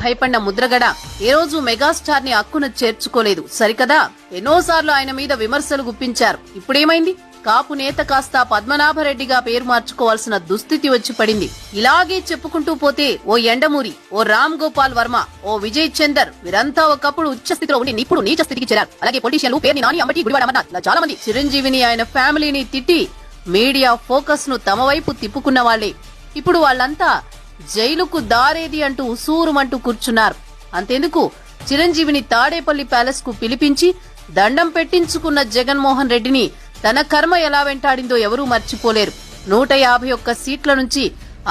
భయపడిన ముద్రగడ ఏ రోజు మెగాస్టార్ ని అక్కున చేర్చుకోలేదు సరికదా. ఎన్నోసార్లు ఆయన మీద విమర్శలు గుప్పించారు. ఇప్పుడేమైంది? కాపు నేత కాస్త పద్మనాభరెడ్డిగా పేరు మార్చుకోవాల్సిన దుస్థితి వచ్చి పడింది. ఇలాగే చెప్పుకుంటూ పోతే ఓ ఎండమూరి, ఓ రామ్ గోపాల్ వర్మ, ఓ విజయ్ చందర్ వీరంతా ఒకప్పుడు ఉచ్చ స్థితిలో ఉండి ఇప్పుడు నీచ స్థితికి చేరారు. అలాగే పొలిటీషియన్లు పేర్ని నాని, అంబటి, గుడివాడ అమర్నాథ్ ఇలా చాలా మంది చిరంజీవిని, ఆయన ఫ్యామిలీని తిట్టి మీడియా ఫోకస్ ను తమ వైపు తిప్పుకున్న వాళ్లే ఇప్పుడు వాళ్ళంతా జైలుకు దారేది అంటూ ఉసూరుమంటూ కూర్చున్నారు. అంతెందుకు, చిరంజీవిని తాడేపల్లి ప్యాలెస్ కు పిలిపించి దండం పెట్టించుకున్న జగన్మోహన్ రెడ్డిని తన కర్మ ఎలా వెంటాడిందో ఎవరూ మర్చిపోలేరు. 151 సీట్ల నుంచి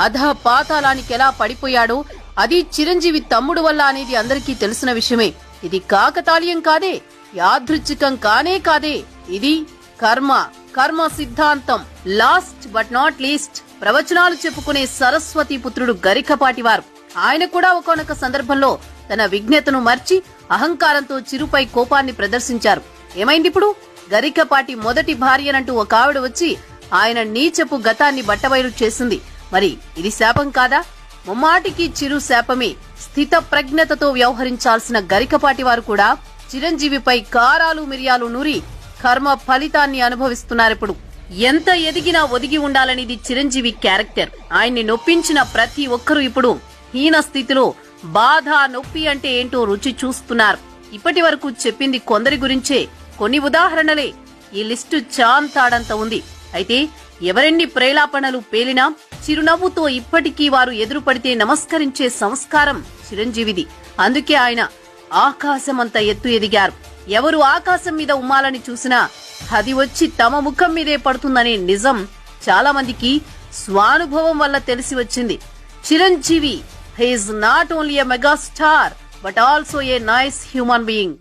అధ పాతాళానికి ఎలా పడిపోయాడో అది చిరంజీవి తమ్ముడు వల్ల అనేది అందరికీ తెలిసిన విషయమే. ఇది కాకతాళీయం కాదే, యాదృచ్ఛికం కానే కాదే, ఇది కర్మ సిద్ధాంతం. లాస్ట్ బట్ నాట్ లీస్ట్ ప్రవచనాలు చెప్పుకునే సరస్వతి పుత్రుడు గరికపాటి వారు. ఆయన కూడా ఒకానొక సందర్భంలో తన విజ్ఞతను మర్చి అహంకారంతో చిరుపై కోపాన్ని ప్రదర్శించారు. ఏమైంది ఇప్పుడు? గరికపాటి మొదటి భార్యనంటూ ఒక ఆవిడ వచ్చి ఆయన నీచపు గతాన్ని బట్టబయలు చేసింది. మరి ఇది శాపం కాదా? ముమ్మాటికి చిరు శాపమే. స్థిత ప్రజ్ఞతతో వ్యవహరించాల్సిన గరికపాటి వారు కూడా చిరంజీవిపై కారాలు మిరియాలు నూరి కర్మ ఫలితాన్ని అనుభవిస్తున్నారిప్పుడు. ఎంత ఎదిగినా ఒదిగి ఉండాలనేది చిరంజీవి క్యారెక్టర్. ఆయన్ని నొప్పించిన ప్రతి ఒక్కరూ ఇప్పుడు హీన స్థితిలో బాధ, నొప్పి అంటే ఏంటో రుచి చూస్తున్నారు. ఇప్పటి వరకు చెప్పింది కొందరి గురించే, కొన్ని ఉదాహరణలే. ఈ లిస్టు చాంతాడంత ఉంది. అయితే ఎవరెన్ని ప్రేలాపనలు పేలినా చిరునవ్వుతో ఇప్పటికీ వారు ఎదురుపడితే నమస్కరించే సంస్కారం చిరంజీవిది. అందుకే ఆయన ఆకాశమంత ఎత్తు ఎదిగారు. ఎవరు ఆకాశం మీద ఉమ్మాలని చూసినా అది వచ్చి తమ ముఖం మీదే పడుతుందనే నిజం చాలా మందికి స్వానుభవం వల్ల తెలిసి వచ్చింది. Chiranjeevi he is not only a megastar but also a nice human being.